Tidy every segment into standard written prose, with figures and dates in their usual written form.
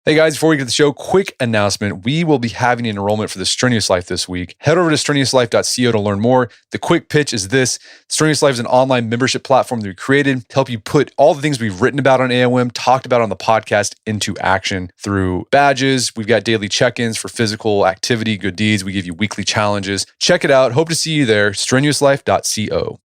Hey guys, before we get to the show, quick announcement. We will be having an enrollment for the Strenuous Life this week. Head over to strenuouslife.co to learn more. The quick pitch is this. Strenuous Life is an online membership platform that we created to help you put all the things we've written about on AOM, talked about on the podcast, into action through badges. We've got daily check-ins for physical activity, good deeds. We give you weekly challenges. Check it out. Hope to see you there. strenuouslife.co.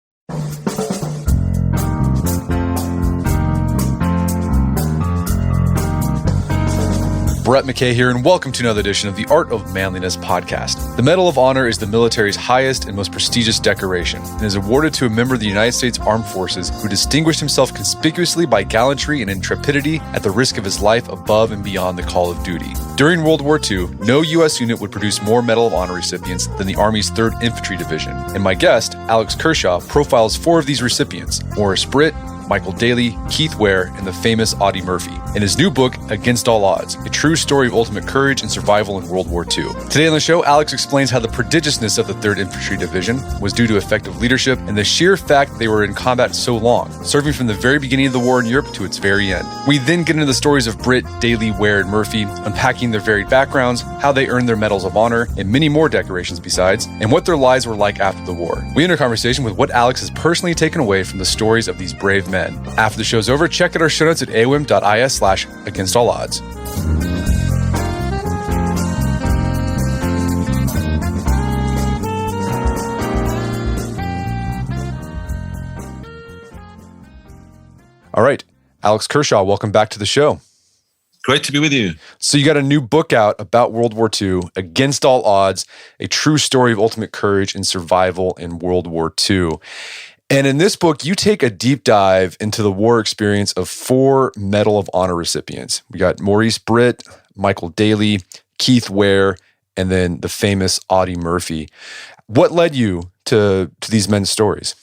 Brett McKay here, and welcome to another edition of the Art of Manliness podcast. The Medal of Honor is the military's highest and most prestigious decoration and is awarded to a member of the United States Armed Forces who distinguished himself conspicuously by gallantry and intrepidity at the risk of his life above and beyond the call of duty. During World War II, no U.S. unit would produce more Medal of Honor recipients than the Army's 3rd Infantry Division, and my guest, Alex Kershaw, profiles 4 of these recipients: Morris Britt, Michael Daly, Keith Ware, and the famous Audie Murphy, in his new book, Against All Odds, a true story of ultimate courage and survival in World War II. Today on the show, Alex explains how the prodigiousness of the 3rd Infantry Division was due to effective leadership and the sheer fact that they were in combat so long, serving from the very beginning of the war in Europe to its very end. We then get into the stories of Britt, Daly, Ware, and Murphy, unpacking their varied backgrounds, how they earned their medals of honor, and many more decorations besides, and what their lives were like after the war. We enter a conversation with what Alex has personally taken away from the stories of these brave men. After the show's over, check out our show notes at aom.is/againstallodds. All right, Alex Kershaw, welcome back to the show. Great to be with you. So you got a new book out about World War II, Against All Odds, a true story of ultimate courage and survival in World War II. And in this book, you take a deep dive into the war experience of 4 Medal of Honor recipients. We got Morris Britt, Michael Daly, Keith Ware, and then the famous Audie Murphy. What led you to these men's stories?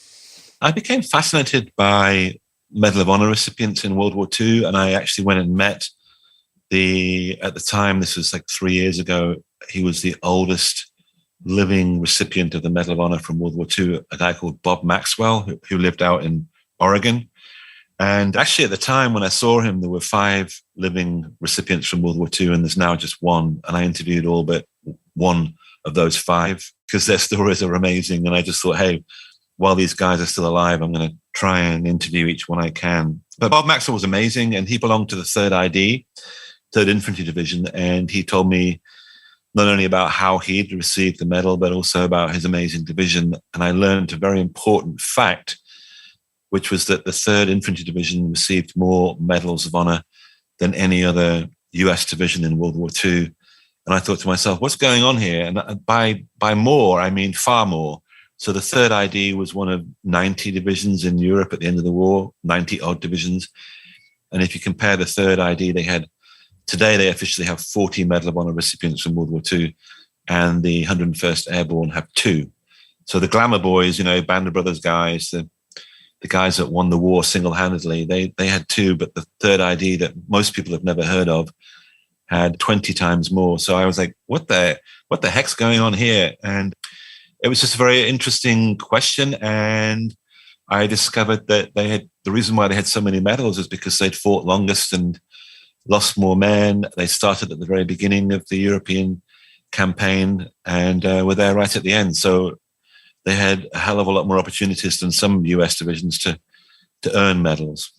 I became fascinated by Medal of Honor recipients in World War II, and I actually went and met at the time, this was like 3 years ago, he was the oldest living recipient of the Medal of Honor from World War II, a guy called Bob Maxwell, who lived out in Oregon. And actually at the time when I saw him, there were 5 living recipients from World War II, and there's now just 1. And I interviewed all but 1 of those 5 because their stories are amazing. And I just thought, hey, while these guys are still alive, I'm going to try and interview each one I can. But Bob Maxwell was amazing, and he belonged to the 3rd ID, 3rd Infantry Division, and he told me not only about how he'd received the medal, but also about his amazing division. And I learned a very important fact, which was that the 3rd Infantry Division received more medals of honor than any other US division in World War II. And I thought to myself, what's going on here? And by more, I mean far more. So the 3rd ID was one of 90 divisions in Europe at the end of the war, 90 odd divisions. And if you compare the 3rd ID, today they officially have 40 Medal of Honor recipients from World War II, and the 101st Airborne have 2. So the glamour boys, Band of Brothers guys, the guys that won the war single-handedly, they had 2, but the 3rd ID that most people have never heard of had 20 times more. So I was like, what the heck's going on here? And it was just a very interesting question, and I discovered that the reason why they had so many medals is because they'd fought longest and lost more men. They started at the very beginning of the European campaign and were there right at the end. So they had a hell of a lot more opportunities than some US divisions to earn medals.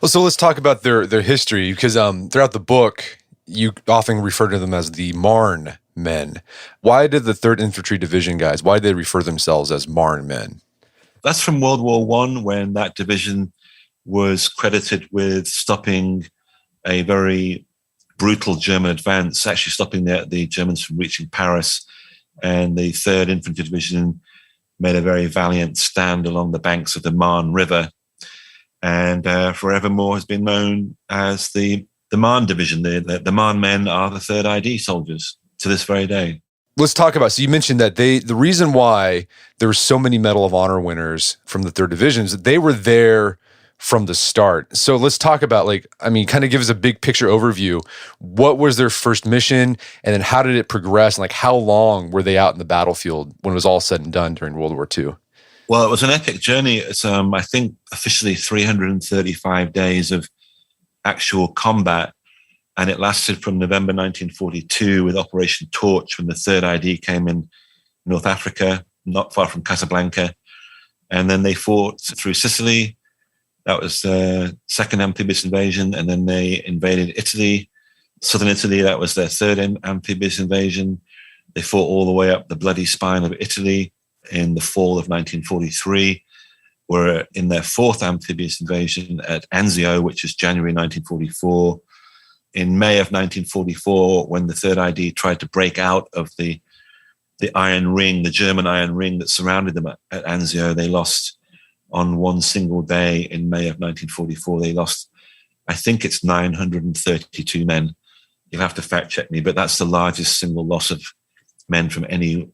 Well, so let's talk about their history, because throughout the book, you often refer to them as the Marne men. Why did the 3rd Infantry Division guys, why did they refer themselves as Marne men? That's from World War I, when that division was credited with stopping a very brutal German advance, actually stopping the Germans from reaching Paris. And the 3rd Infantry Division made a very valiant stand along the banks of the Marne River, and forevermore has been known as the Marne Division. The Marne men are the 3rd ID soldiers to this very day. Let's talk about, so you mentioned that the reason why there were so many Medal of Honor winners from the 3rd Division is that they were there from the start. So let's talk about, kind of give us a big picture overview. What was their first mission, and then how did it progress, and how long were they out in the battlefield when it was all said and done during World War II? Well, it was an epic journey. It's, I think, officially 335 days of actual combat. And it lasted from November 1942 with Operation Torch, when the 3rd ID came in North Africa, not far from Casablanca. And then they fought through Sicily. That was the 2nd amphibious invasion. And then they invaded Italy, southern Italy. That was their 3rd amphibious invasion. They fought all the way up the bloody spine of Italy in the fall of 1943. Were in their 4th amphibious invasion at Anzio, which is January 1944. In May of 1944, when the 3rd ID tried to break out of the iron ring, the German iron ring that surrounded them at Anzio, they lost on one single day in May of 1944. They lost, I think it's 932 men. You'll have to fact check me, but that's the largest single loss of men from any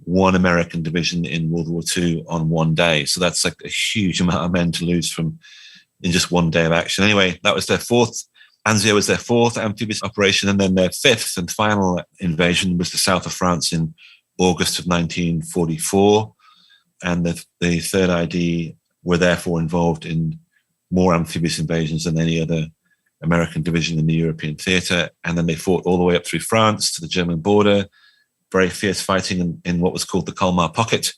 one American division in World War II on one day. So that's like a huge amount of men to lose in just one day of action. Anyway, that was their 4th. Anzio was their 4th amphibious operation, and then their 5th and final invasion was the south of France in August of 1944. And the 3rd ID were therefore involved in more amphibious invasions than any other American division in the European theatre. And then they fought all the way up through France to the German border, very fierce fighting in what was called the Colmar Pocket.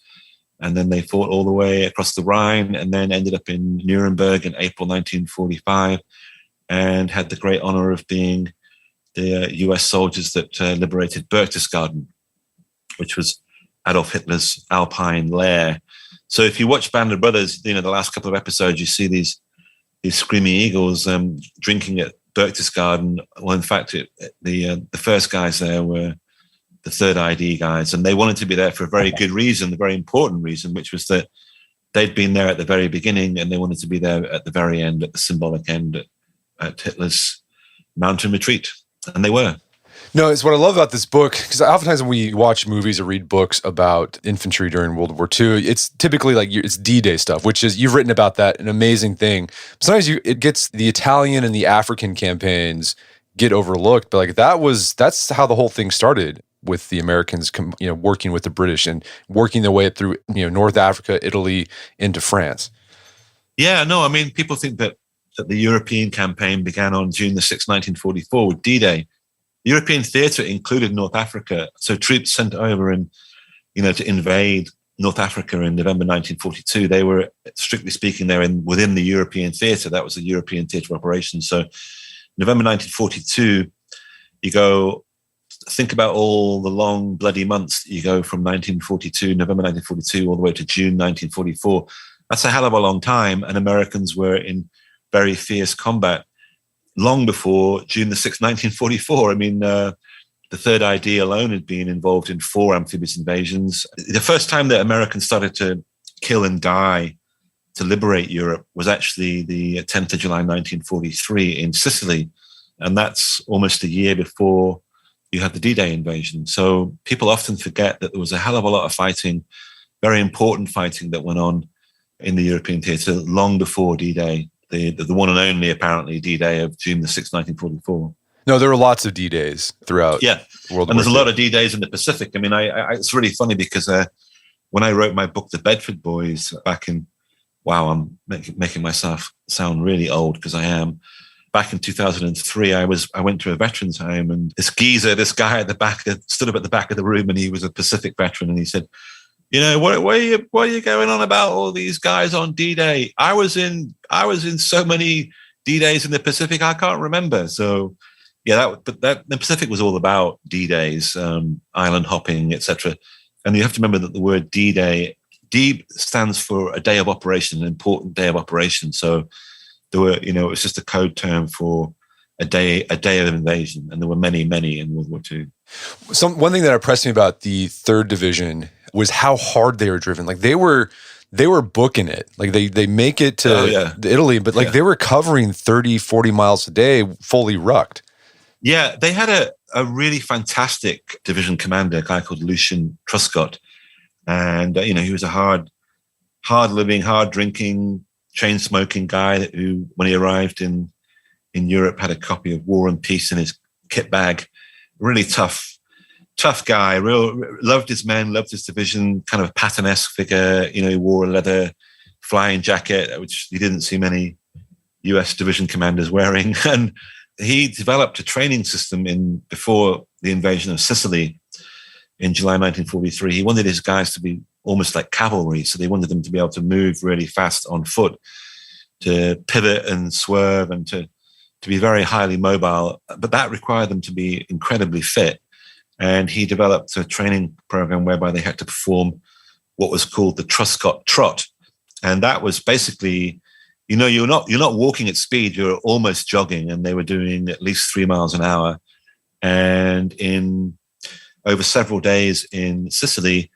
And then they fought all the way across the Rhine and then ended up in Nuremberg in April 1945 and had the great honor of being the US soldiers that liberated Berchtesgaden, which was Adolf Hitler's Alpine lair. So if you watch Band of Brothers, the last couple of episodes, you see these screaming eagles drinking at Berchtesgaden. Well, in fact, the first guys there were the 3rd ID guys, and they wanted to be there for a very good reason, a very important reason, which was that they'd been there at the very beginning and they wanted to be there at the very end, at the symbolic end, at Hitler's mountain retreat. And they were. No, it's what I love about this book, because oftentimes when we watch movies or read books about infantry during World War II, it's typically like it's D-Day stuff, which is, you've written about that, an amazing thing. Sometimes it gets the Italian and the African campaigns get overlooked, but like that's how the whole thing started, with the Americans, working with the British and working their way up through, North Africa, Italy, into France. Yeah, no, I mean, people think that the European campaign began on June the 6th, 1944 with D-Day. The European theatre included North Africa. So troops sent over to invade North Africa in November 1942. They were, strictly speaking, within the European theatre. That was the European theatre of operations. So November 1942, you go, think about all the long bloody months. You go from November 1942, all the way to June 1944. That's a hell of a long time. And Americans were in very fierce combat long before June the 6th, 1944. I mean, the 3rd ID alone had been involved in 4 amphibious invasions. The first time that Americans started to kill and die to liberate Europe was actually the 10th of July, 1943 in Sicily. And that's almost a year before you had the D-Day invasion. So people often forget that there was a hell of a lot of fighting, very important fighting that went on in the European theatre long before D-Day, the one and only, apparently, D-Day of June the 6th, 1944. No, there were lots of D-Days throughout World War II. And there's a lot of D-Days in the Pacific. I mean, it's really funny because when I wrote my book, The Bedford Boys, back in, I'm making myself sound really old because I am. Back in 2003, I went to a veterans home, and this guy at the back, stood up at the back of the room, and he was a Pacific veteran, and he said, what are you going on about all these guys on D-Day? I was in so many D-Days in the Pacific, I can't remember. So yeah, the Pacific was all about D-Days, island hopping, etc. And you have to remember that the word D-Day, D stands for a day of operation, an important day of operation. So there were, it was just a code term for a day of invasion, and there were many, many in World War II. One thing that impressed me about the 3rd Division was how hard they were driven. Like they were booking it. Like they make it to Italy, but they were covering 30, 40 miles a day, fully rucked. Yeah, they had a really fantastic division commander, a guy called Lucian Truscott. And, he was a hard-living, hard-drinking, chain-smoking guy who, when he arrived in Europe, had a copy of War and Peace in his kit bag. Really tough guy. Loved his men, loved his division, kind of Patton-esque figure. He wore a leather flying jacket, which you didn't see many US division commanders wearing. And he developed a training system before the invasion of Sicily in July 1943. He wanted his guys to be almost like cavalry, so they wanted them to be able to move really fast on foot, to pivot and swerve, and to be very highly mobile. But that required them to be incredibly fit. And he developed a training program whereby they had to perform what was called the Truscott Trot. And that was basically, you're not walking at speed, you're almost jogging. And they were doing at least 3 miles an hour. And over several days in Sicily,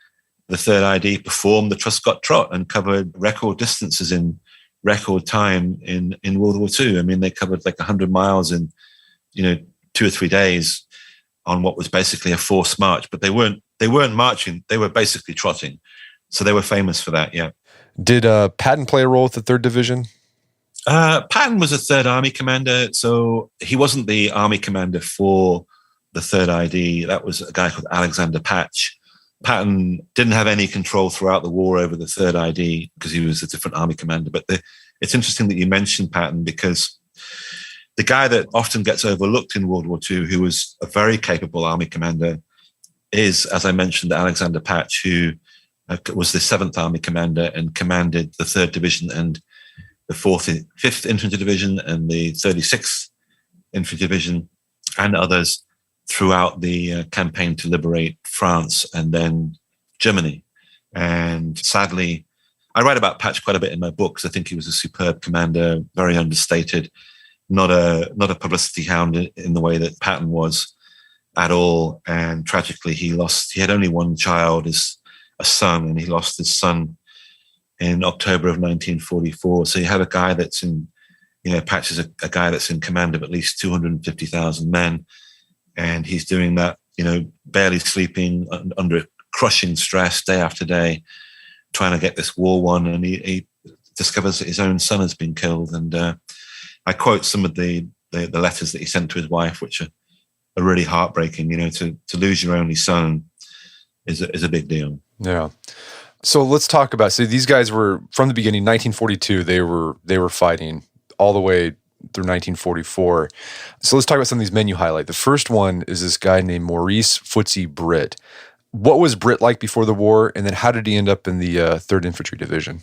the Third ID performed the Truscott Trot and covered record distances in record time in World War II. I mean, they covered like 100 miles in 2 or 3 days on what was basically a forced march. But they weren't marching; they were basically trotting. So they were famous for that. Yeah. Did Patton play a role with the 3rd Division? Patton was a 3rd Army commander, so he wasn't the Army commander for the 3rd ID. That was a guy called Alexander Patch. Patton didn't have any control throughout the war over the 3rd ID because he was a different Army commander. But it's interesting that you mentioned Patton, because the guy that often gets overlooked in World War II, who was a very capable Army commander, is, as I mentioned, Alexander Patch, who was the 7th Army commander and commanded the 3rd Division and the 5th Infantry Division and the 36th Infantry Division and others throughout the campaign to liberate France and then Germany. And sadly, I write about Patch quite a bit in my book because I think he was a superb commander, very understated, not a publicity hound in the way that Patton was at all. And tragically, he had only one child, a son, and he lost his son in October of 1944. So you have a guy that's Patch is a guy that's in command of at least 250,000 men. And he's doing that, barely sleeping under crushing stress day after day, trying to get this war won. And he discovers that his own son has been killed. And I quote some of the letters that he sent to his wife, which are really heartbreaking. To lose your only son is a big deal. Yeah. So let's talk about, these guys were, from the beginning, 1942, they were fighting all the way through 1944. So let's talk about some of these men you highlight. The first one is this guy named Maurice Footsie Britt. What was Britt like before the war, and then how did he end up in the 3rd Infantry Division?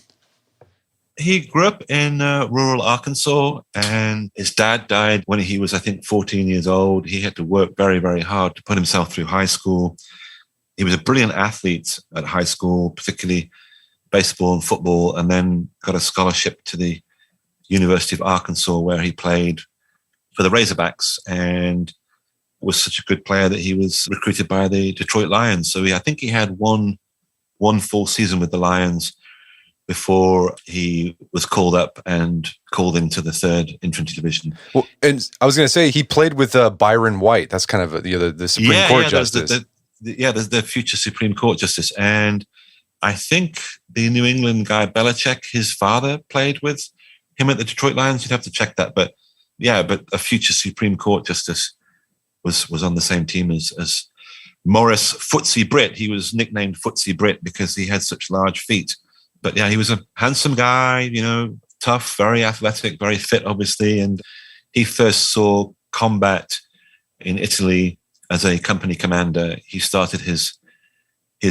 He grew up in rural Arkansas, and his dad died when he was, I think, 14 years old. He had to work very, very hard to put himself through high school. He was a brilliant athlete at high school, particularly baseball and football, and then got a scholarship to the University of Arkansas, where he played for the Razorbacks and was such a good player that he was recruited by the Detroit Lions. So I think he had one full season with the Lions before he was called up and called into the 3rd Infantry Division. Well, and I was going to say, he played with Byron White. That's kind of the Supreme Court justice. The future Supreme Court justice. And I think the New England guy, Belichick, his father played with him at the Detroit Lions. You'd have to check that. But a future Supreme Court justice was on the same team as Maurice Footsie Britt. He was nicknamed Footsie Britt because he had such large feet. But yeah, he was a handsome guy, tough, very athletic, very fit, obviously. And he first saw combat in Italy as a company commander. He started his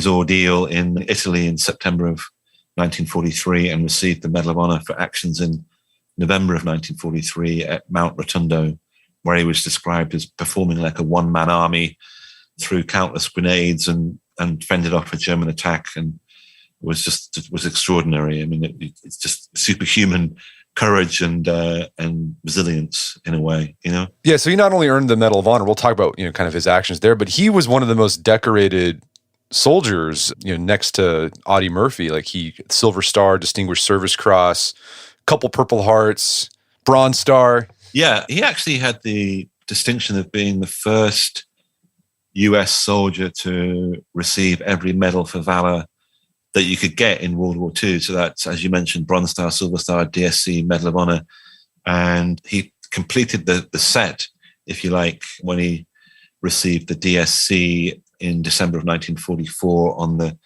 ordeal in Italy in September of 1943 and received the Medal of Honor for actions in November of 1943 at Mount Rotundo, where he was described as performing like a one-man army through countless grenades and fended off a German attack, and was extraordinary. I mean, it's just superhuman courage and resilience in a way, Yeah, so he not only earned the Medal of Honor, we'll talk about, kind of his actions there, but he was one of the most decorated soldiers, next to Audie Murphy. Like Silver Star, Distinguished Service Cross, couple Purple Hearts, Bronze Star. Yeah, he actually had the distinction of being the first US soldier to receive every medal for valor that you could get in World War II. So that's, as you mentioned, Bronze Star, Silver Star, DSC, Medal of Honor. And he completed the set, if you like, when he received the DSC in December of 1944 on the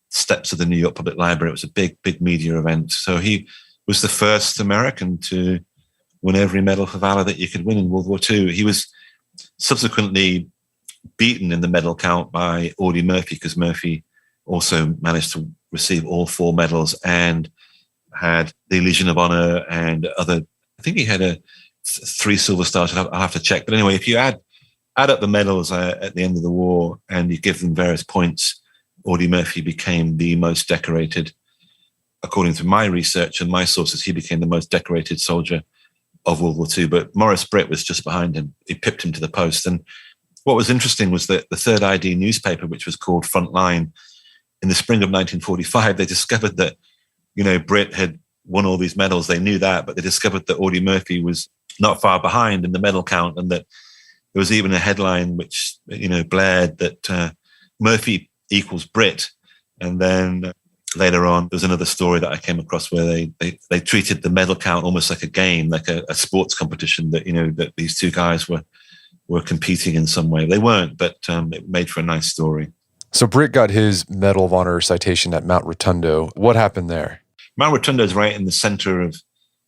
steps of the New York Public Library. It was a big, big media event. So he was the first American to won every medal for valor that you could win in World War II. He was subsequently beaten in the medal count by Audie Murphy, because Murphy also managed to receive all 4 medals and had the Legion of Honor and other. I think he had 3 silver stars. I'll have to check. But anyway, if you add up the medals at the end of the war and you give them various points, Audie Murphy became the most decorated. According to my research and my sources, he became the most decorated soldier of World War II. But Maurice Britt was just behind him. He pipped him to the post. And what was interesting was that the Third ID newspaper, which was called Frontline, in the spring of 1945, they discovered that, Britt had won all these medals. They knew that, but they discovered that Audie Murphy was not far behind in the medal count, and that there was even a headline which, blared that Murphy equals Britt. And then later on, there's another story that I came across where they treated the medal count almost like a game, like a sports competition, that, that these 2 guys were competing in some way. They weren't, but it made for a nice story. So Britt got his Medal of Honor citation at Mount Rotundo. What happened there? Mount Rotundo is right in the center of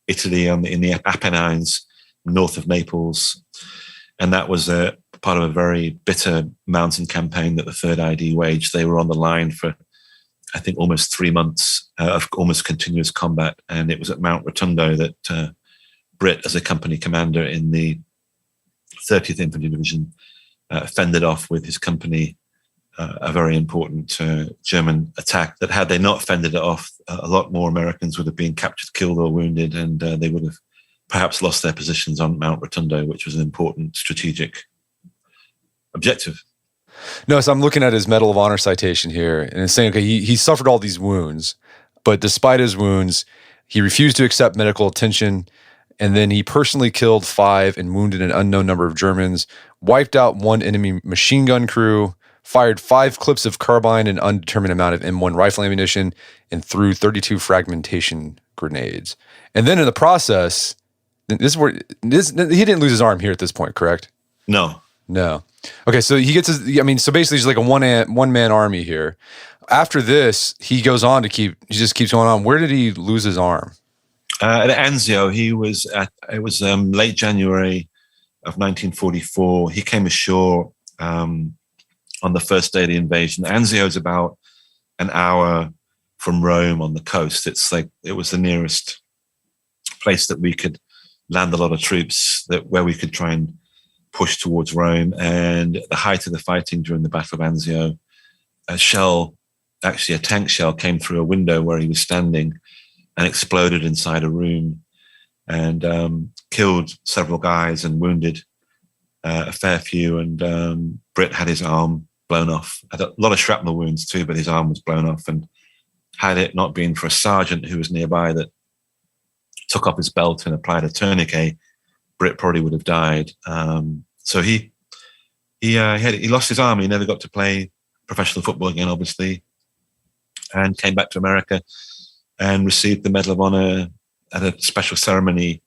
Italy, in the Apennines, north of Naples. And that was a part of a very bitter mountain campaign that the Third ID waged. They were on the line for, I think, almost 3 months of almost continuous combat. And it was at Mount Rotundo that Britt, as a company commander in the 30th Infantry Division, fended off with his company a very important German attack that, had they not fended it off, a lot more Americans would have been captured, killed, or wounded, and they would have perhaps lost their positions on Mount Rotundo, which was an important strategic objective. No, so I'm looking at his Medal of Honor citation here, and it's saying, okay, he suffered all these wounds, but despite his wounds, he refused to accept medical attention, and then he personally killed 5 and wounded an unknown number of Germans, wiped out 1 enemy machine gun crew, fired 5 clips of carbine and undetermined amount of M1 rifle ammunition, and threw 32 fragmentation grenades. And then in the process, he didn't lose his arm here at this point, correct? No. Okay, so he gets so basically he's like a one-man army here. After this, he goes on to he just keeps going on. Where did he lose his arm? At Anzio, it was late January of 1944. He came ashore on the first day of the invasion. Anzio is about an hour from Rome on the coast. It was the nearest place that we could land a lot of troops, where we could try and push towards Rome. And at the height of the fighting during the Battle of Anzio, a tank shell came through a window where he was standing and exploded inside a room, and killed several guys and wounded a fair few. And Britt had his arm blown off. Had a lot of shrapnel wounds too, but his arm was blown off. And had it not been for a sergeant who was nearby that took off his belt and applied a tourniquet, Britt probably would have died. So he lost his arm. He never got to play professional football again, obviously, and came back to America and received the Medal of Honor at a special ceremony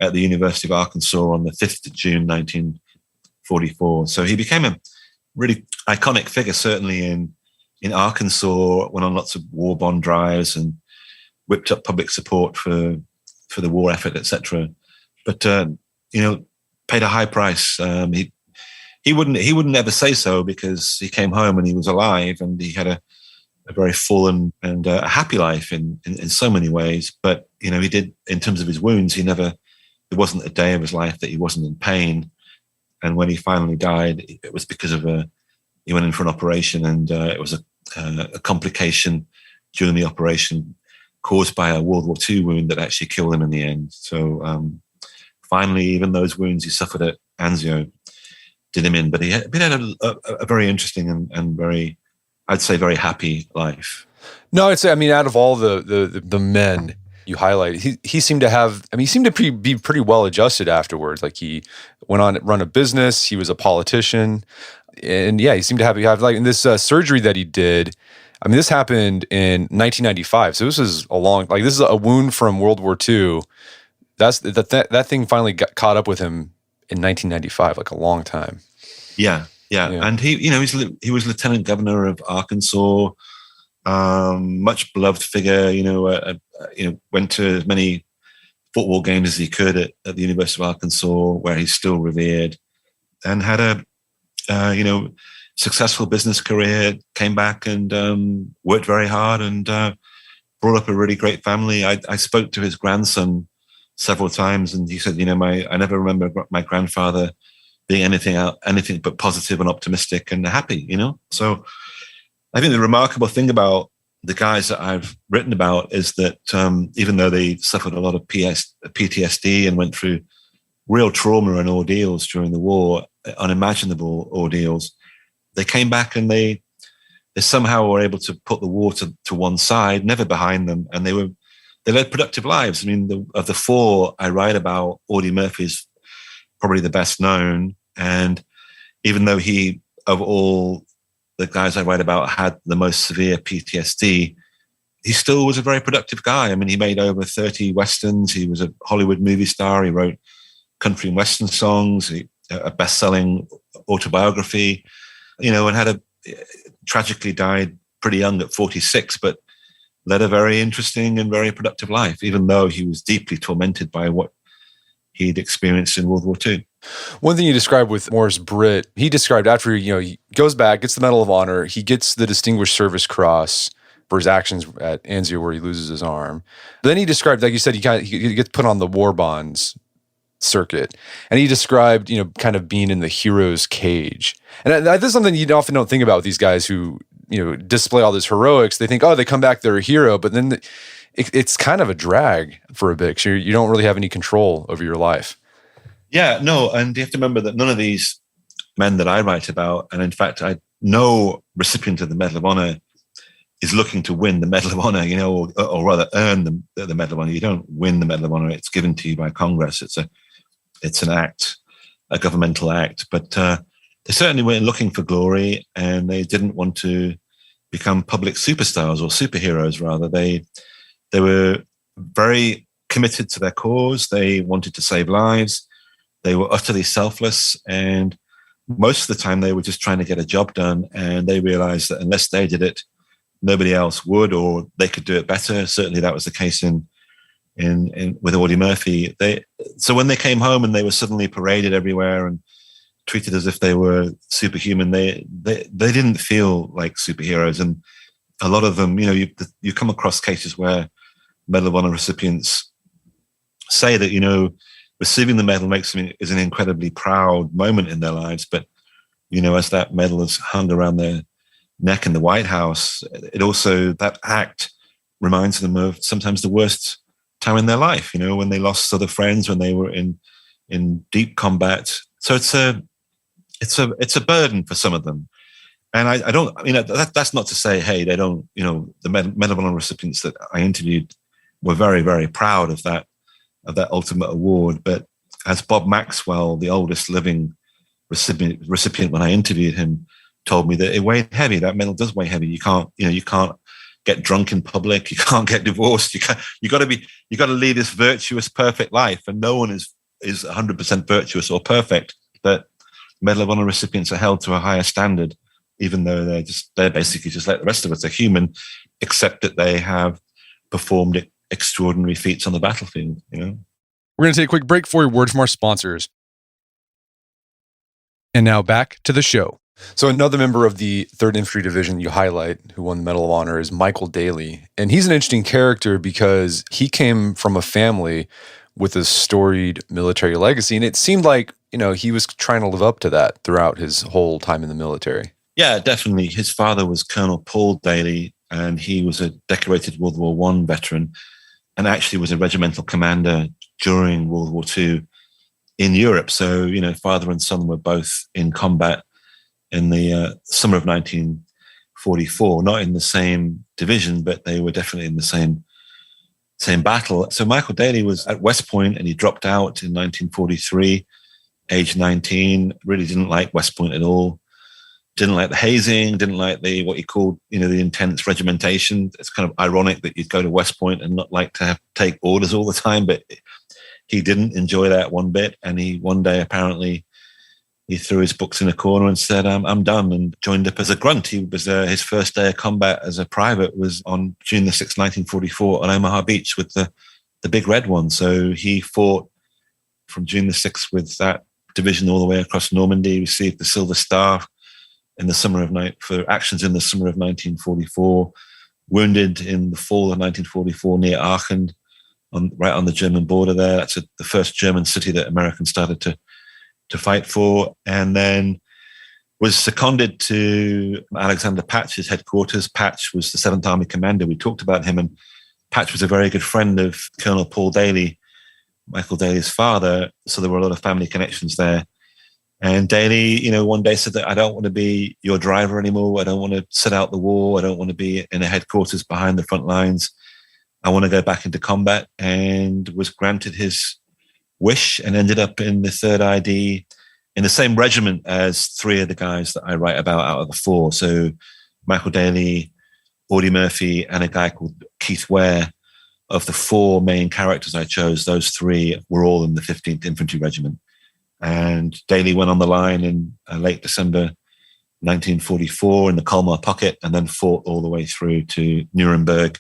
at the University of Arkansas on the 5th of June, 1944. So he became a really iconic figure, certainly in Arkansas, went on lots of war bond drives and whipped up public support for the war effort, etc. But paid a high price. He wouldn't ever say so, because he came home and he was alive, and he had a very full and a happy life in so many ways. But he did, in terms of his wounds, there wasn't a day of his life that he wasn't in pain. And when he finally died, it was because he went in for an operation, and it was a complication during the operation caused by a World War II wound that actually killed him in the end. So finally, even those wounds he suffered at Anzio did him in. But he had a very interesting and very, I'd say, very happy life. No, I'd say, out of all the men you highlight, he seemed to be pretty well adjusted afterwards. Like, he went on to run a business. He was a politician, and yeah, he seemed to have like in this surgery that he did. This happened in 1995, so this is this is a wound from World War II. That thing finally got caught up with him in 1995, like a long time. Yeah. And he was lieutenant governor of Arkansas, much beloved figure. Went to as many football games as he could at the University of Arkansas, where he's still revered, and had a successful business career. Came back and worked very hard and brought up a really great family. I spoke to his grandson several times, and he said, I never remember my grandfather being anything but positive and optimistic and happy. So I think the remarkable thing about the guys that I've written about is that even though they suffered a lot of PTSD and went through real trauma and ordeals during the war, unimaginable ordeals, they came back and they somehow were able to put the war to one side, never behind them, and they led productive lives. I mean, of the four I write about, Audie Murphy's probably the best known, and even though he, of all the guys I write about, had the most severe PTSD, he still was a very productive guy. I mean, he made over 30 Westerns. He was a Hollywood movie star. He wrote country and Western songs, a best-selling autobiography, and tragically died pretty young at 46, but led a very interesting and very productive life, even though he was deeply tormented by what he'd experienced in World War II. One thing you described with Morris Britt, he described after, he goes back, gets the Medal of Honor, he gets the Distinguished Service Cross for his actions at Anzio where he loses his arm. Then he described, like you said, he gets put on the war bonds circuit. And he described, kind of being in the hero's cage. And this is something you often don't think about with these guys who, display all this heroics. They think, they come back, they're a hero. But then it's kind of a drag for a bit because you don't really have any control over your life. Yeah, no, and you have to remember that none of these men that I write about, and in fact, no recipient of the Medal of Honor is looking to win the Medal of Honor, or rather earn the Medal of Honor. You don't win the Medal of Honor; it's given to you by Congress. It's an act, a governmental act. But they certainly weren't looking for glory, and they didn't want to become public superstars or superheroes. Rather, they were very committed to their cause. They wanted to save lives. They were utterly selfless, and most of the time they were just trying to get a job done. And they realized that unless they did it, nobody else would, or they could do it better. Certainly, that was the case in with Audie Murphy. So when they came home and they were suddenly paraded everywhere and treated as if they were superhuman, they didn't feel like superheroes. And a lot of them, you come across cases where Medal of Honor recipients say that receiving the medal is an incredibly proud moment in their lives. But, as that medal is hung around their neck in the White House, that act reminds them of sometimes the worst time in their life, when they lost other friends, when they were in deep combat. So it's a burden for some of them. And I don't, that's not to say, hey, they don't, the Medal of Honor recipients that I interviewed were very, very proud of that ultimate award. But as Bob Maxwell, the oldest living recipient when I interviewed him, told me that it weighed heavy. That medal does weigh heavy. You can't get drunk in public. You can't get divorced. You got to lead this virtuous, perfect life. And no one is 100% virtuous or perfect. But Medal of Honor recipients are held to a higher standard, even though they're basically just like the rest of us. They're human, except that they have performed extraordinary feats on the battlefield. We're going to take a quick break for a word from our sponsors. And now back to the show. So another member of the 3rd Infantry Division you highlight who won the Medal of Honor is Michael Daly. And he's an interesting character because he came from a family with a storied military legacy. And it seemed like, he was trying to live up to that throughout his whole time in the military. Yeah, definitely. His father was Colonel Paul Daly, and he was a decorated World War I veteran and actually was a regimental commander during World War II in Europe. So, father and son were both in combat in the summer of 1944, not in the same division, but they were definitely in the same battle. So Michael Daly was at West Point and he dropped out in 1943, age 19, really didn't like West Point at all. Didn't like the hazing, didn't like what he called, the intense regimentation. It's kind of ironic that you'd go to West Point and not like to take orders all the time, but he didn't enjoy that one bit. And one day apparently he threw his books in a corner and said, I'm done, and joined up as a grunt. He was his first day of combat as a private was on June the 6th, 1944 on Omaha Beach with the the Big Red One. So he fought from June the 6th with that division all the way across Normandy, received the Silver Star in the summer of for actions in the summer of 1944, wounded in the fall of 1944 near Aachen, right on the German border there. That's the first German city that Americans started to fight for, and then was seconded to Alexander Patch's headquarters. Patch was the 7th Army commander. We talked about him, and Patch was a very good friend of Colonel Paul Daly, Michael Daly's father, so there were a lot of family connections there. And Daly, one day said that I don't want to be your driver anymore. I don't want to sit out the war. I don't want to be in a headquarters behind the front lines. I want to go back into combat, and was granted his wish and ended up in the 3rd ID in the same regiment as 3 of the guys that I write about out of the 4. So Michael Daly, Audie Murphy, and a guy called Keith Ware. Of the 4 main characters I chose, those 3 were all in the 15th Infantry Regiment. And Daly went on the line in late December 1944 in the Colmar Pocket, and then fought all the way through to Nuremberg,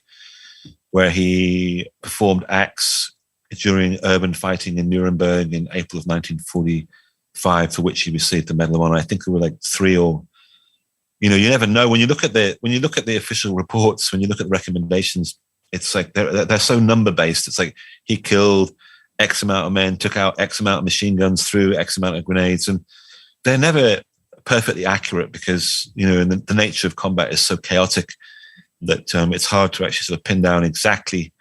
where he performed acts during urban fighting in Nuremberg in April of 1945, for which he received the Medal of Honor. I think there were like 3 or, you never know. When you look at the official reports, when you look at the recommendations, it's like they're so number based. It's like he killed X amount of men, took out X amount of machine guns, threw X amount of grenades, and they're never perfectly accurate because the nature of combat is so chaotic that it's hard to actually sort of pin down exactly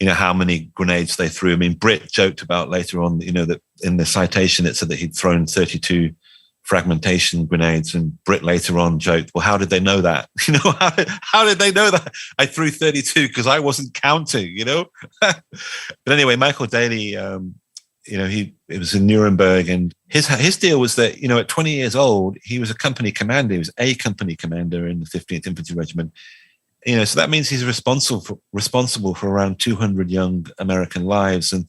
how many grenades they threw. I mean, Britt joked about later on, that in the citation it said that he'd thrown 32 fragmentation grenades, and Britt later on joked, well, how did they know that? How did they know that I threw 32 because I wasn't counting, But anyway, Michael Daly, it was in Nuremberg, and his deal was that, at 20 years old, he was a company commander. He was a company commander in the 15th Infantry Regiment. So that means he's responsible for around 200 young American lives. And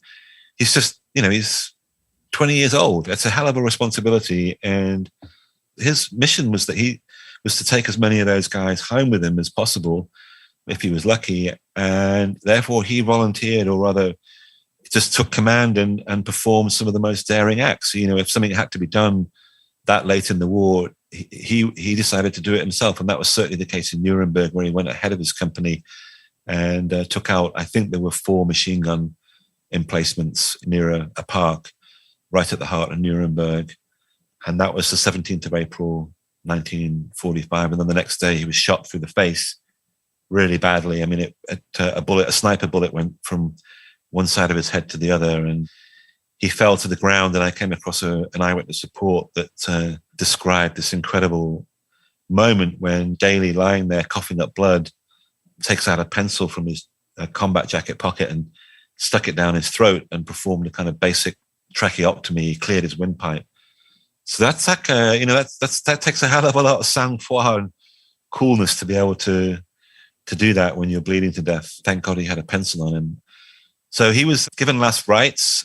he's just, he's 20 years old. That's a hell of a responsibility. And his mission was that he was to take as many of those guys home with him as possible, if he was lucky. And therefore he volunteered, or rather just took command and performed some of the most daring acts. If something had to be done that late in the war, he decided to do it himself. And that was certainly the case in Nuremberg, where he went ahead of his company and took out, I think there were 4 machine gun emplacements near a park right at the heart of Nuremberg. And that was the 17th of April, 1945. And then the next day he was shot through the face really badly. I mean, a sniper bullet went from one side of his head to the other, and he fell to the ground. And I came across an eyewitness report that described this incredible moment when Daly, lying there coughing up blood, takes out a pencil from his combat jacket pocket and stuck it down his throat and performed a kind of basic tracheotomy. He cleared his windpipe. So that's like, that takes a hell of a lot of sang-froid and coolness to be able to do that when you're bleeding to death. Thank God he had a pencil on him. So he was given last rites.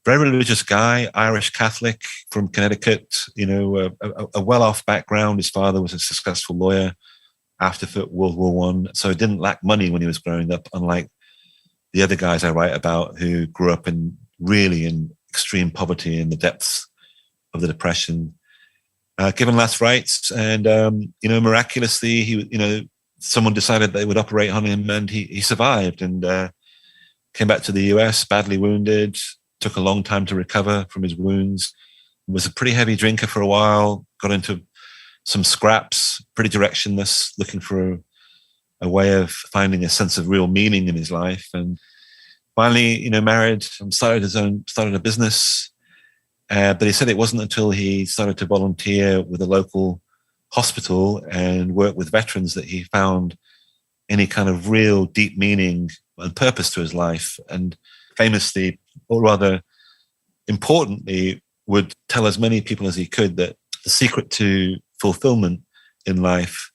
Very religious guy, Irish Catholic from Connecticut, a well-off background. His father was a successful lawyer after World War I. So he didn't lack money when he was growing up, unlike the other guys I write about who grew up in extreme poverty in the depths of the Depression. Given last rites, and miraculously, someone decided they would operate on him, and he survived and came back to the US badly wounded. Took a long time to recover from his wounds. Was a pretty heavy drinker for a while. Got into some scraps, pretty directionless, looking for a way of finding a sense of real meaning in his life. And finally, married and started a business. But he said it wasn't until he started to volunteer with a local hospital and work with veterans that he found any kind of real deep meaning and purpose to his life. And famously, or rather importantly, would tell as many people as he could that the secret to fulfillment in life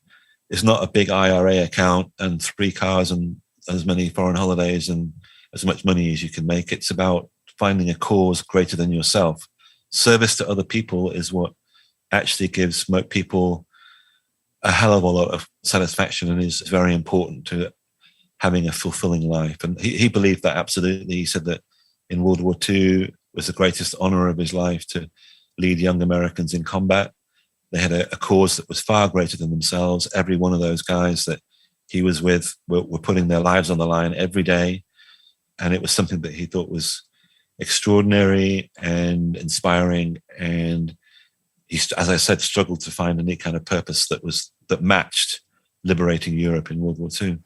is not a big IRA account and 3 cars and as many foreign holidays and as much money as you can make. It's about finding a cause greater than yourself. Service to other people is what actually gives people a hell of a lot of satisfaction and is very important to having a fulfilling life. And he believed that absolutely. He said that in World War II it was the greatest honor of his life to lead young Americans in combat. They had a cause that was far greater than themselves. Every one of those guys that he was with were putting their lives on the line every day. And it was something that he thought was extraordinary and inspiring. And he, as I said, struggled to find any kind of purpose that matched liberating Europe in World War II.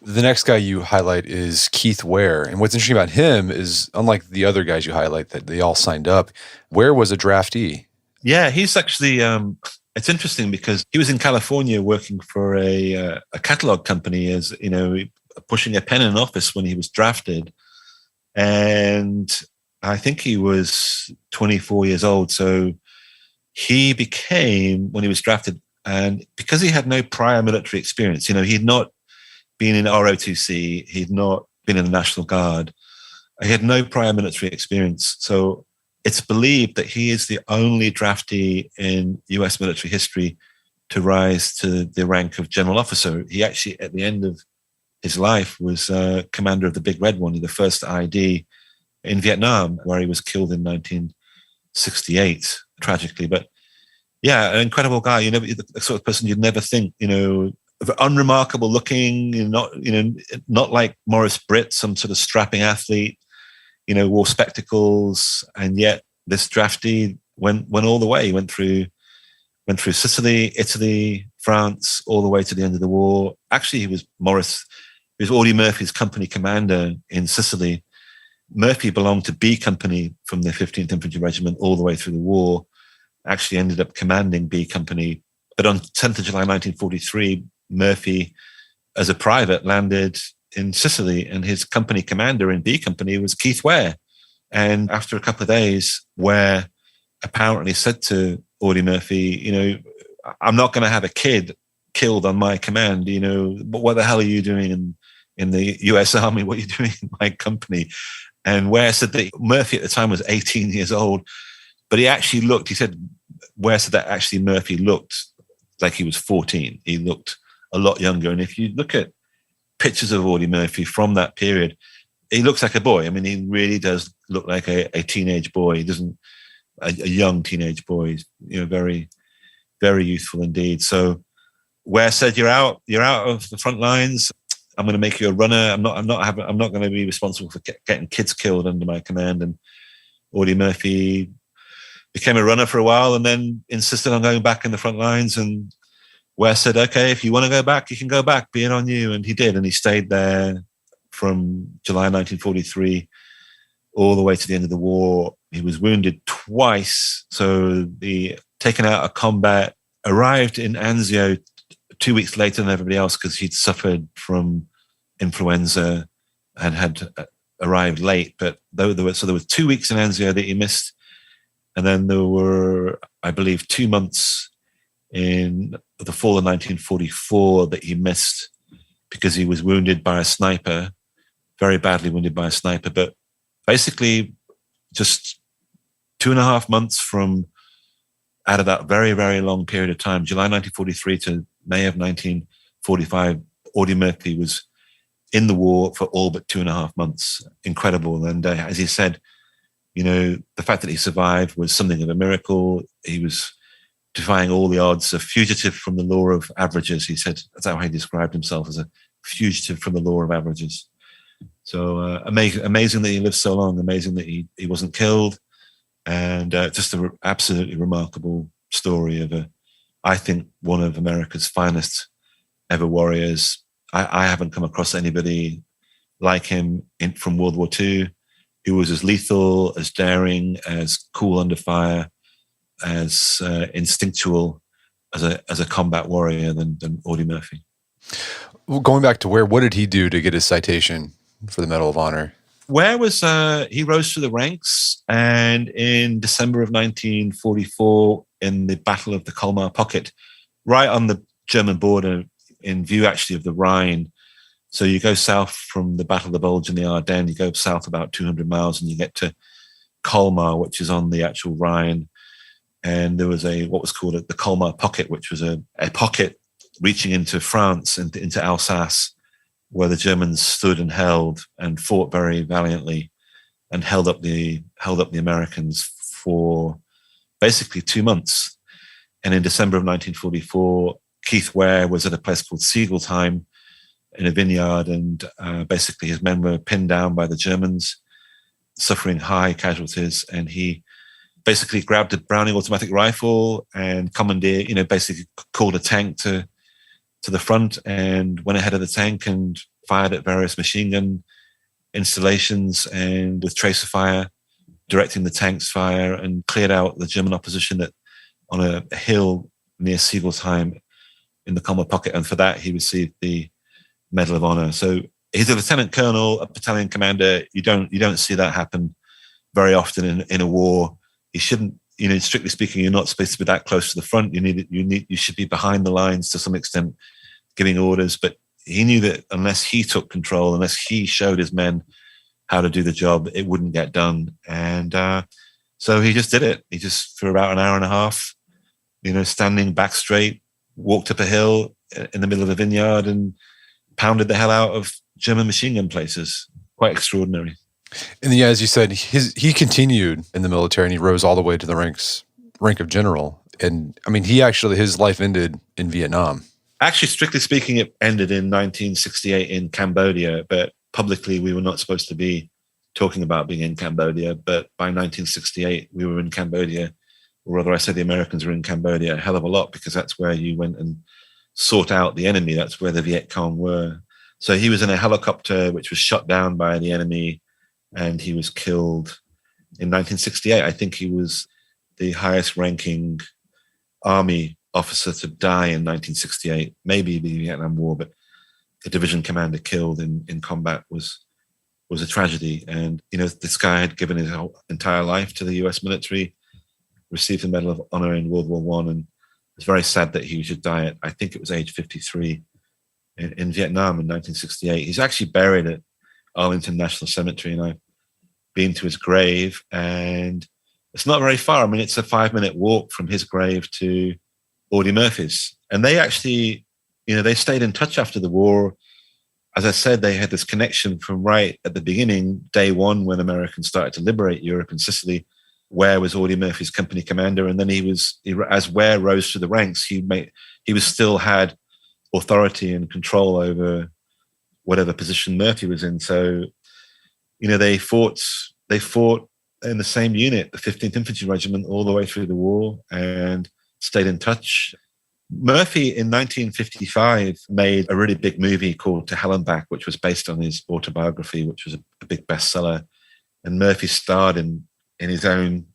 The next guy you highlight is Keith Ware. And what's interesting about him is, unlike the other guys you highlight that they all signed up, Ware was a draftee. Yeah, he's actually, it's interesting because he was in California working for a catalog company as, pushing a pen in an office when he was drafted. And I think he was 24 years old. So he became, when he was drafted, and because he had no prior military experience, he'd not been in ROTC, he'd not been in the National Guard, he had no prior military experience. So it's believed that he is the only draftee in US military history to rise to the rank of general officer. He actually, at the end of his life, was commander of the Big Red One, the first ID in Vietnam, where he was killed in 1968, tragically. But yeah, an incredible guy. The sort of person you'd never think, unremarkable looking, not like Morris Britt, some sort of strapping athlete, wore spectacles, and yet this draftee went all the way. He went through Sicily, Italy, France, all the way to the end of the war. Actually, he was Audie Murphy's company commander in Sicily. Murphy belonged to B Company from the 15th Infantry Regiment all the way through the war. Actually ended up commanding B Company. But on 10th of July 1943, Murphy, as a private, landed in Sicily, and his company commander in B Company was Keith Ware. And after a couple of days, Ware apparently said to Audie Murphy, I'm not going to have a kid killed on my command. What the hell are you doing in the US Army? What are you doing in my company? And Ware said that Murphy at the time was 18 years old, but Ware said that actually Murphy looked like he was 14. He looked a lot younger. And if you look at pictures of Audie Murphy from that period, he looks like a boy. I mean, he really does look like a teenage boy. He doesn't, a young teenage boy. He's, very, very youthful indeed. So Ware said, you're out of the front lines. I'm going to make you a runner. I'm not going to be responsible for getting kids killed under my command. And Audie Murphy became a runner for a while and then insisted on going back in the front lines. And Ware said, okay, if you want to go back, you can go back, be it on you. And he did. And he stayed there from July 1943 all the way to the end of the war. He was wounded twice. So taken out of combat, arrived in Anzio 2 weeks later than everybody else because he'd suffered from influenza and had arrived late. But there was 2 weeks in Anzio that he missed. And then there were, I believe, 2 months in the fall of 1944 that he missed because he was wounded by a sniper, very badly wounded by a sniper. But basically, just 2.5 months from out of that very, very long period of time, July 1943 to May of 1945, Audie Murphy was in the war for all but 2.5 months. Incredible. And as he said, the fact that he survived was something of a miracle. He was defying all the odds, a fugitive from the law of averages. He said that's how he described himself, as a fugitive from the law of averages. So amazing that he lived so long, amazing that he wasn't killed, and just an absolutely remarkable story of I think, one of America's finest ever warriors. I haven't come across anybody like him from World War II who was as lethal, as daring, as cool under fire, as instinctual as a combat warrior than Audie Murphy. Well, going back to Ware, what did he do to get his citation for the Medal of Honor? Ware was, he rose through the ranks, and in December of 1944, in the Battle of the Colmar Pocket, right on the German border, in view actually of the Rhine. So you go south from the Battle of the Bulge and the Ardennes, you go south about 200 miles and you get to Colmar, which is on the actual Rhine. And there was what was called the Colmar Pocket, which was a pocket reaching into France and into Alsace. where the Germans stood and held and fought very valiantly and held up the Americans for basically 2 months. And in December of 1944, Keith Ware was at a place called Siegeltheim in a vineyard, and basically his men were pinned down by the Germans, suffering high casualties. And he basically grabbed a Browning automatic rifle and commandeered, basically called a tank to the front and went ahead of the tank and fired at various machine gun installations and with tracer fire, directing the tank's fire, and cleared out the German opposition on a hill near Siegeltheim in the Colmar Pocket. And for that, he received the Medal of Honor. So he's a lieutenant colonel, a battalion commander. You don't see that happen very often in a war. You shouldn't, strictly speaking, you're not supposed to be that close to the front. You should be behind the lines to some extent, giving orders. But he knew that unless he took control, unless he showed his men how to do the job, it wouldn't get done. And so he just did it. He just, for about an hour and a half, standing back straight, walked up a hill in the middle of a vineyard and pounded the hell out of German machine gun places. Quite extraordinary. And yeah, as you said, he continued in the military and he rose all the way to the rank of general. And I mean, his life ended in Vietnam. Actually, strictly speaking, it ended in 1968 in Cambodia, but publicly we were not supposed to be talking about being in Cambodia. But by 1968, we were in Cambodia, or rather I said the Americans were in Cambodia a hell of a lot, because that's where you went and sought out the enemy. That's where the Viet Cong were. So he was in a helicopter which was shot down by the enemy, and he was killed in 1968. I think he was the highest ranking army officer to die in 1968, maybe the Vietnam War, but a division commander killed in combat was a tragedy. And, this guy had given his whole entire life to the US military, received the Medal of Honor in World War I, and it's very sad that he should die at, I think it was age 53 in Vietnam in 1968. He's actually buried at Arlington National Cemetery, and I've been to his grave, and it's not very far. I mean, it's a 5-minute walk from his grave to Audie Murphy's. And they actually, they stayed in touch after the war. As I said, they had this connection from right at the beginning, day one, when Americans started to liberate Europe and Sicily. Ware was Audie Murphy's company commander, and then as Ware rose through the ranks, he still had authority and control over whatever position Murphy was in. So, they fought in the same unit, the 15th Infantry Regiment, all the way through the war, and stayed in touch. Murphy in 1955 made a really big movie called To Hell and Back, which was based on his autobiography, which was a big bestseller. And Murphy starred in his own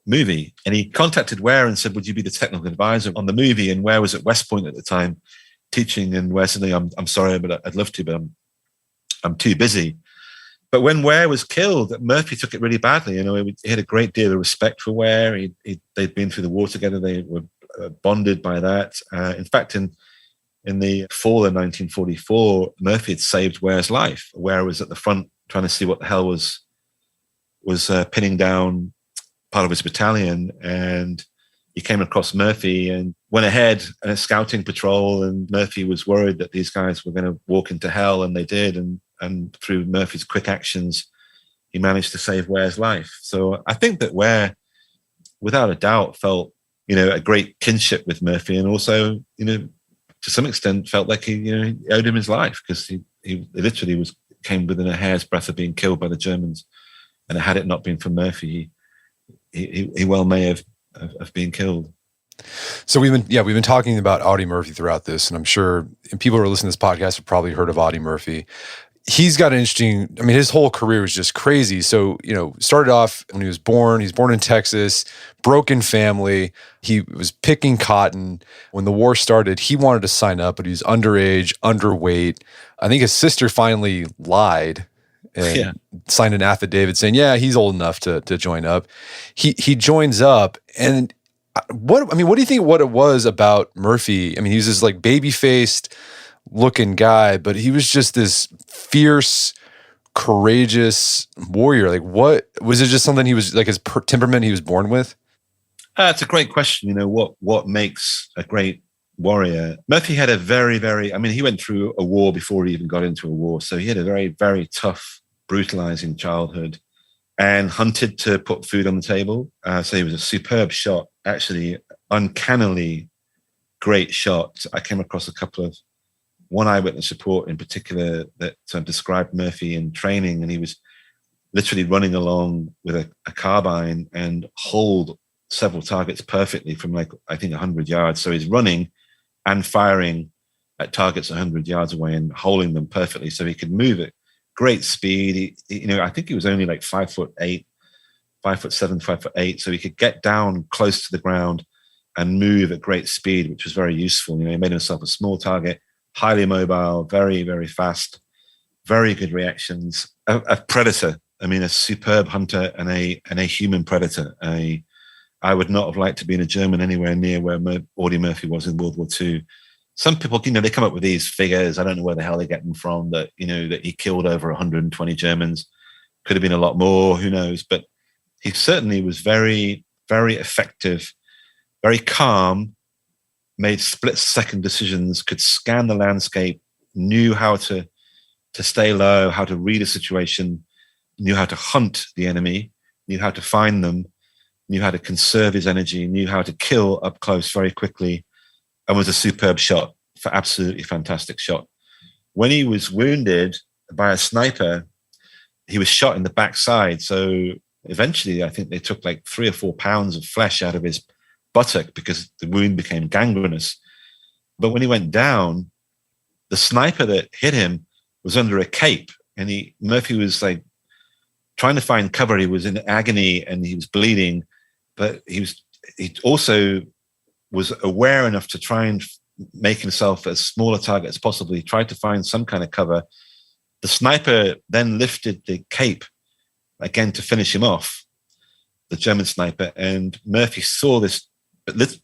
movie. And he contacted Ware and said, would you be the technical advisor on the movie? And Ware was at West Point at the time teaching, and Ware said, I'm sorry, but I'd love to, but I'm too busy. But when Ware was killed, Murphy took it really badly. He had a great deal of respect for Ware. They'd been through the war together. They were bonded by that. In fact, in the fall of 1944, Murphy had saved Ware's life. Ware was at the front trying to see what the hell was pinning down part of his battalion, and he came across Murphy and went ahead on a scouting patrol, and Murphy was worried that these guys were going to walk into hell, and they did, and through Murphy's quick actions, he managed to save Ware's life. So I think that Ware, without a doubt, felt, a great kinship with Murphy, and also, to some extent felt like he owed him his life, because he literally came within a hair's breadth of being killed by the Germans. And had it not been for Murphy, he well may have been killed. So we've been talking about Audie Murphy throughout this, and I'm sure people who are listening to this podcast have probably heard of Audie Murphy. He's got an interesting, his whole career was just crazy. So, started off when he was born. He's born in Texas, broken family. He was picking cotton. When the war started, he wanted to sign up, but he was underage, underweight. I think his sister finally lied and signed an affidavit saying, yeah, he's old enough to join up. He joins up, and what do you think what it was about Murphy? He was this like baby-faced looking guy, but he was just this fierce, courageous warrior. Like, what was it? Just something he was like, his temperament he was born with? It's a great question. What makes a great warrior. Murphy had a very, very, I mean, he went through a war before he even got into a war. So he had a very, very tough, brutalizing childhood and hunted to put food on the table. So he was a superb shot, actually, uncannily great shot. I came across a couple of one eyewitness report in particular that described Murphy in training, and he was literally running along with a carbine and hold several targets perfectly from like, I think 100 yards. So he's running and firing at targets 100 yards away and holding them perfectly so he could move at great speed. I think he was only like 5'8", 5'7", 5'8", so he could get down close to the ground and move at great speed, which was very useful. He made himself a small target, highly mobile, very, very fast, very good reactions. A predator. I mean, a superb hunter and a human predator. I would not have liked to be in a German anywhere near where Audie Murphy was in World War II. Some people, they come up with these figures. I don't know where the hell they get them from, that he killed over 120 Germans. Could have been a lot more, who knows? But he certainly was very, very effective, very calm, made split-second decisions, could scan the landscape, knew how to stay low, how to read a situation, knew how to hunt the enemy, knew how to find them, knew how to conserve his energy, knew how to kill up close very quickly, and was a superb shot, for absolutely fantastic shot. When he was wounded by a sniper, he was shot in the backside. So eventually, I think they took like 3 or 4 pounds of flesh out of his buttock because the wound became gangrenous. But when he went down, the sniper that hit him was under a cape, and Murphy was like trying to find cover. He was in agony and he was bleeding, but he also was aware enough to try and make himself as small a target as possible. He tried to find some kind of cover. The sniper then lifted the cape again to finish him off, the German sniper, and Murphy saw this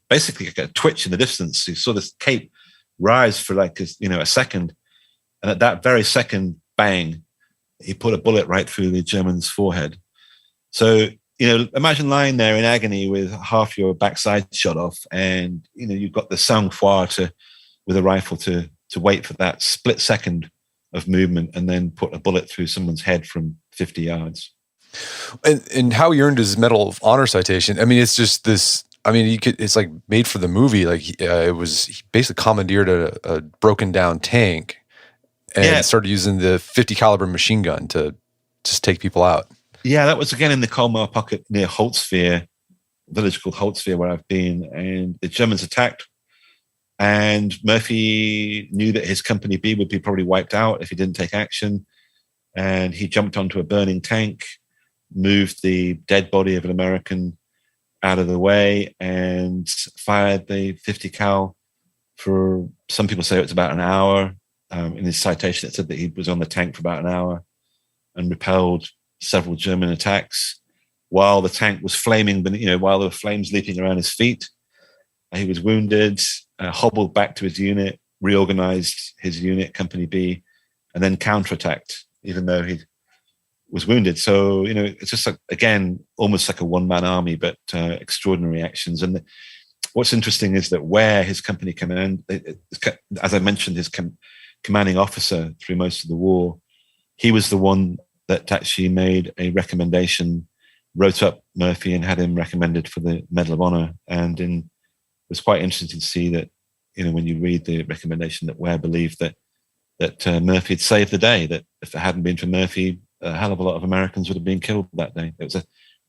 basically like a twitch in the distance. He saw this cape rise for like a second, and at that very second, bang, he put a bullet right through the German's forehead. So imagine lying there in agony with half your backside shot off, and you've got the sang-froid with a rifle to wait for that split second of movement and then put a bullet through someone's head from 50 yards. And how he earned his Medal of Honor citation, I mean, it's just this. I mean, it's like made for the movie. Like he basically commandeered a broken down tank and started using the 50 caliber machine gun to just take people out. Yeah, that was again in the Colmar pocket near Holtzwihr, a village called Holtzwihr where I've been, and the Germans attacked. And Murphy knew that his Company B would be probably wiped out if he didn't take action. And he jumped onto a burning tank, moved the dead body of an American out of the way, and fired the 50 cal for, some people say it's about an hour. In his citation, it said that he was on the tank for about an hour and repelled several German attacks while the tank was flaming, while there were flames leaping around his feet. He was wounded, hobbled back to his unit, reorganized his unit, Company B, and then counterattacked, even though he was wounded. So, it's just like, again, almost like a one-man army, but extraordinary actions. And what's interesting is that where his company command, as I mentioned, his commanding officer through most of the war, he was the one that actually made a recommendation, wrote up Murphy and had him recommended for the Medal of Honor. And it was quite interesting to see that, when you read the recommendation, that Ware believed that Murphy had saved the day, that if it hadn't been for Murphy, a hell of a lot of Americans would have been killed that day. It was a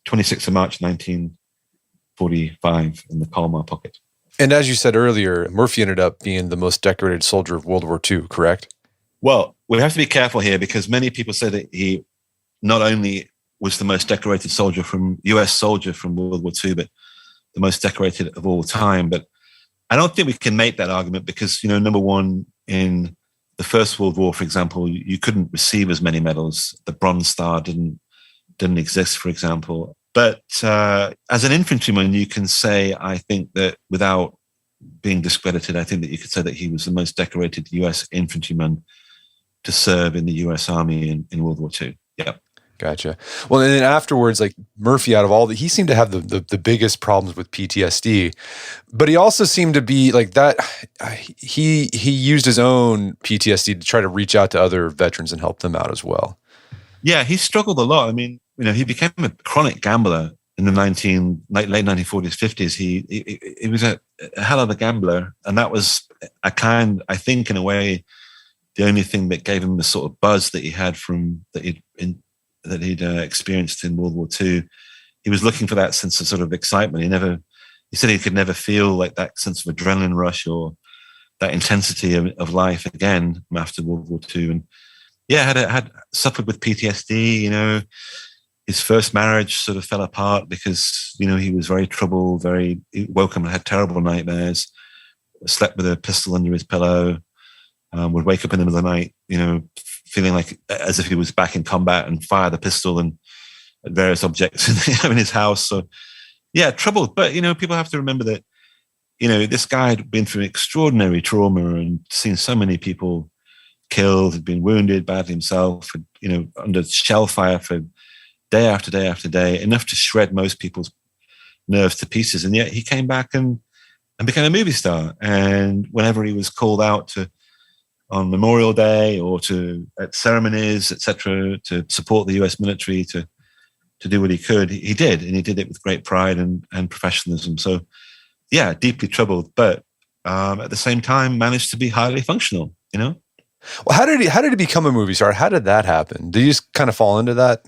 26th of March, 1945 in the Colmar pocket. And as you said earlier, Murphy ended up being the most decorated soldier of World War II, correct? Well, we have to be careful here because many people say that he not only was the most decorated U.S. soldier from World War II, but the most decorated of all time. But I don't think we can make that argument because, number one, in the First World War, for example, you couldn't receive as many medals. The Bronze Star didn't exist, for example. But as an infantryman, you can say, I think that without being discredited, I think that you could say that he was the most decorated U.S. infantryman to serve in the U.S. Army in World War II. Yeah. Gotcha. Well, and then afterwards, like Murphy, out of all that, he seemed to have the biggest problems with PTSD, but he also seemed to be like that. He used his own PTSD to try to reach out to other veterans and help them out as well. Yeah, he struggled a lot. I mean, he became a chronic gambler in the late 1940s, 50s. He was a hell of a gambler, and that was I think, in a way, the only thing that gave him the sort of buzz that he had that he'd experienced in World War II. He was looking for that sense of sort of excitement. He said he could never feel like that sense of adrenaline rush or that intensity of life again after World War II. And yeah, had suffered with PTSD. His first marriage sort of fell apart because, he was very troubled, he woke up and had terrible nightmares, slept with a pistol under his pillow, would wake up in the middle of the night, feeling like as if he was back in combat and fire the pistol and at various objects in his house. So yeah, troubled. But, people have to remember that, this guy had been through extraordinary trauma and seen so many people killed, had been wounded badly himself, under shell fire for day after day after day, enough to shred most people's nerves to pieces. And yet he came back and became a movie star. And whenever he was called out on Memorial Day or at ceremonies, etc., to support the US military, to do what he could, he did. And he did it with great pride and professionalism. So yeah, deeply troubled, but at the same time managed to be highly functional, Well, how did he become a movie star? How did that happen? Did you just kind of fall into that?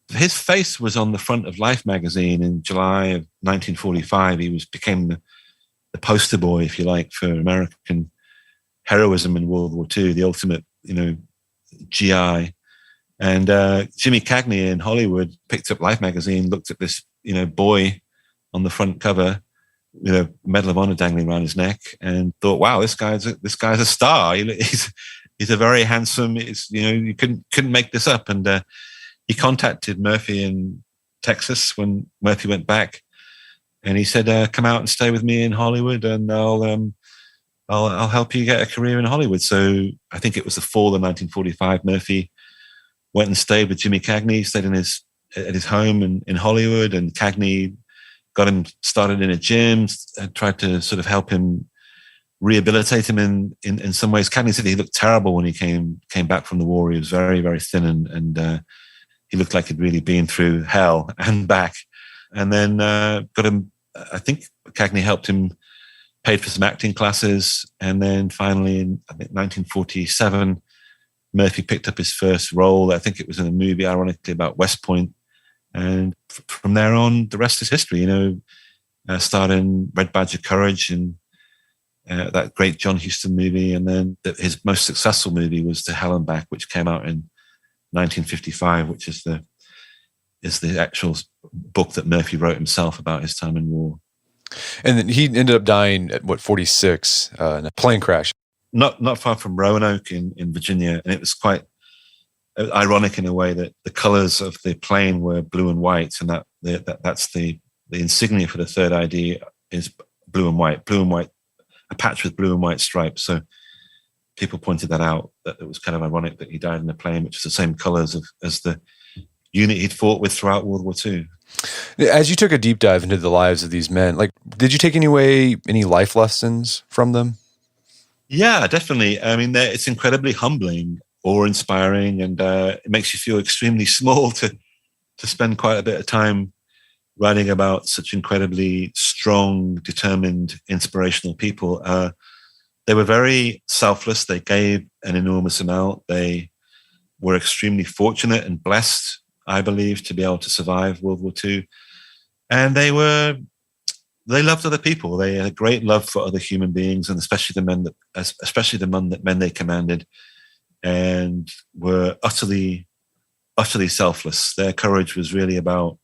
His face was on the front of Life magazine in July of 1945. He became the poster boy, if you like, for American heroism in World War II, the ultimate, GI. And Jimmy Cagney in Hollywood picked up Life magazine, looked at this, boy on the front cover with a Medal of Honor dangling around his neck, and thought, "Wow, this guy's a star. He's a very handsome. You couldn't make this up." And he contacted Murphy in Texas when Murphy went back, and he said, "Come out and stay with me in Hollywood, and I'll help you get a career in Hollywood." So I think it was the fall of 1945. Murphy went and stayed with Jimmy Cagney, stayed at his home in Hollywood, and Cagney got him started in a gym and tried to sort of help him, rehabilitate him in some ways. Cagney said he looked terrible when he came back from the war. He was very, very thin and he looked like he'd really been through hell and back. And then got him, I think Cagney helped him, paid for some acting classes. And then finally in, I think, 1947, Murphy picked up his first role. I think it was in a movie, ironically, about West Point. And from there on, the rest is history. Starred in Red Badge of Courage and that great John Huston movie. And then his most successful movie was To Hell and Back, which came out in 1955, which is the actual book that Murphy wrote himself about his time in war. And then he ended up dying at 46 in a plane crash. Not far from Roanoke in Virginia. And it was quite ironic in a way that the colors of the plane were blue and white, and that's the insignia for the third ID is blue and white, a patch with blue and white stripes. So people pointed that out, that it was kind of ironic that he died in a plane which is the same colors as the unit he'd fought with throughout World War II. As you took a deep dive into the lives of these men, did you take any life lessons from them? Yeah, definitely. I mean, it's incredibly humbling, awe-inspiring, and it makes you feel extremely small to spend quite a bit of time writing about such incredibly strong, determined, inspirational people. They were very selfless. They gave an enormous amount. They were extremely fortunate and blessed, I believe, to be able to survive World War II. And they loved other people. They had a great love for other human beings, and especially the men they commanded, and were utterly, utterly selfless. Their courage was really about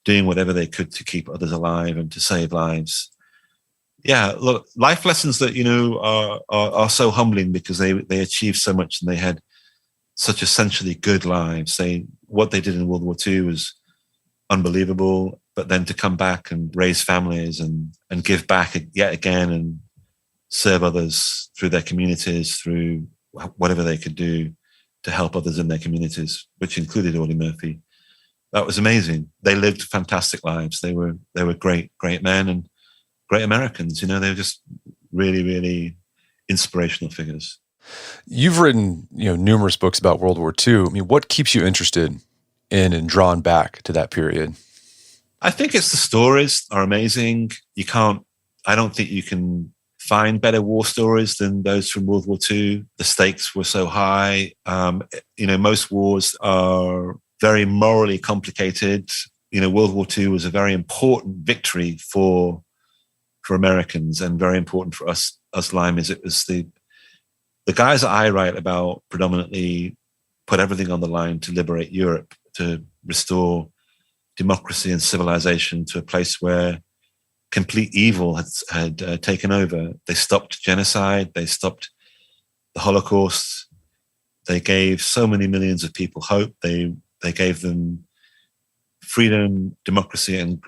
doing whatever they could to keep others alive and to save lives. Yeah, look, life lessons that are so humbling because they achieved so much and they had such essentially good lives. What they did in World War II was unbelievable, but then to come back and raise families and give back yet again and serve others through their communities, through whatever they could do, to help others in their communities, which included Audie Murphy. That was amazing. They lived fantastic lives. They were great men and great Americans. They were just really, really inspirational figures. You've written, numerous books about World War II. I mean, what keeps you interested in and drawn back to that period? I think it's the stories are amazing. I don't think you can find better war stories than those from World War II. The stakes were so high. Most wars are very morally complicated. World War II was a very important victory for Americans and very important for us Limeys. It was the guys that I write about predominantly put everything on the line to liberate Europe, to restore democracy and civilization to a place where complete evil had taken over. They stopped genocide. They stopped the Holocaust. They gave so many millions of people hope. They gave them freedom, democracy, and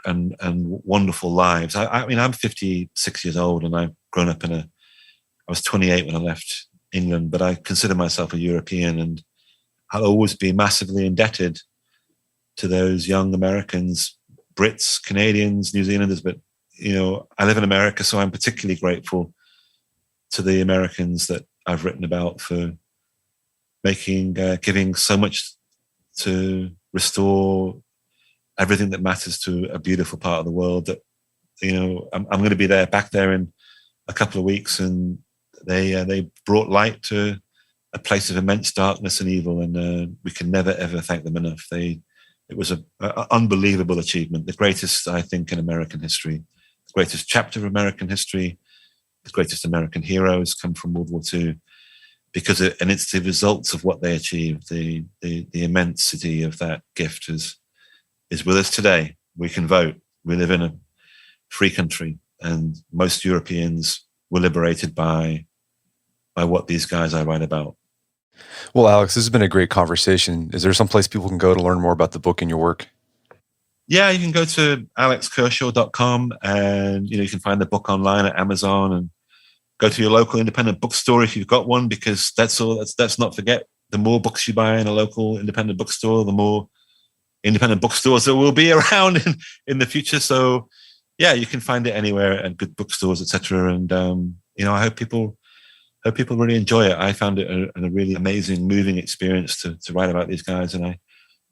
wonderful lives. I mean, I'm 56 years old, and I've grown up I was 28 when I left England, but I consider myself a European, and I'll always be massively indebted to those young Americans, Brits, Canadians, New Zealanders. But, I live in America, so I'm particularly grateful to the Americans that I've written about for giving so much to restore everything that matters to a beautiful part of the world. That, I'm going to be back there in a couple of weeks, and they brought light to a place of immense darkness and evil, and we can never ever thank them enough. It was an unbelievable achievement, the greatest, I think, in American history, the greatest chapter of American history. The greatest American heroes come from World War II, and it's the results of what they achieved. The immensity of that gift is with us today. We can vote. We live in a free country, and most Europeans were liberated by what these guys I write about. Well, Alex, this has been a great conversation. Is there some place people can go to learn more about the book and your work? Yeah, you can go to alexkershaw.com, and you can find the book online at Amazon, and go to your local independent bookstore if you've got one, because let's not forget, the more books you buy in a local independent bookstore, the more independent bookstores there will be around in the future. So yeah, you can find it anywhere at good bookstores, etc. And I hope people really enjoy it. I found it a really amazing, moving experience to write about these guys, and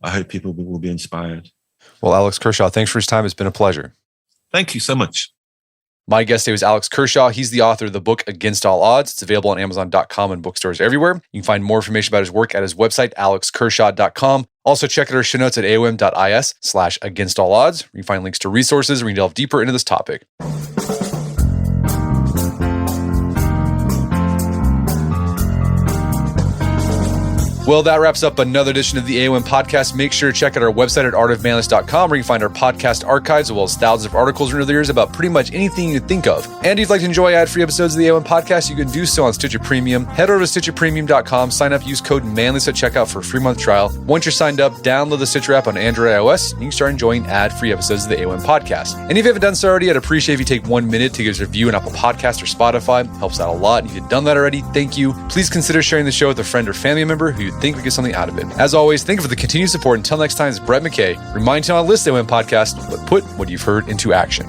I hope people will be inspired. Well, Alex Kershaw, thanks for his time. It's been a pleasure. Thank you so much. My guest today was Alex Kershaw. He's the author of the book Against All Odds. It's available on Amazon.com and bookstores everywhere. You can find more information about his work at his website, alexkershaw.com. Also, check out our show notes at aom.is/againstallodds, where you can find links to resources where you can delve deeper into this topic. Well, that wraps up another edition of the AOM podcast. Make sure to check out our website at artofmanliness.com, where you can find our podcast archives, as well as thousands of articles written over the years about pretty much anything you think of. And if you'd like to enjoy ad-free episodes of the AOM podcast, you can do so on Stitcher Premium. Head over to stitcherpremium.com, sign up, use code manliness at checkout for a free month trial. Once you're signed up, download the Stitcher app on Android or iOS, and you can start enjoying ad-free episodes of the AOM podcast. And if you haven't done so already, I'd appreciate if you take 1 minute to give us a review on Apple Podcasts or Spotify. It helps out a lot. And if you've done that already, thank you. Please consider sharing the show with a friend or family member who you think would get something out of it. As always, thank you for the continued support. Until next time, it's Brett McKay. Remind you on a list AOM podcast, but put what you've heard into action.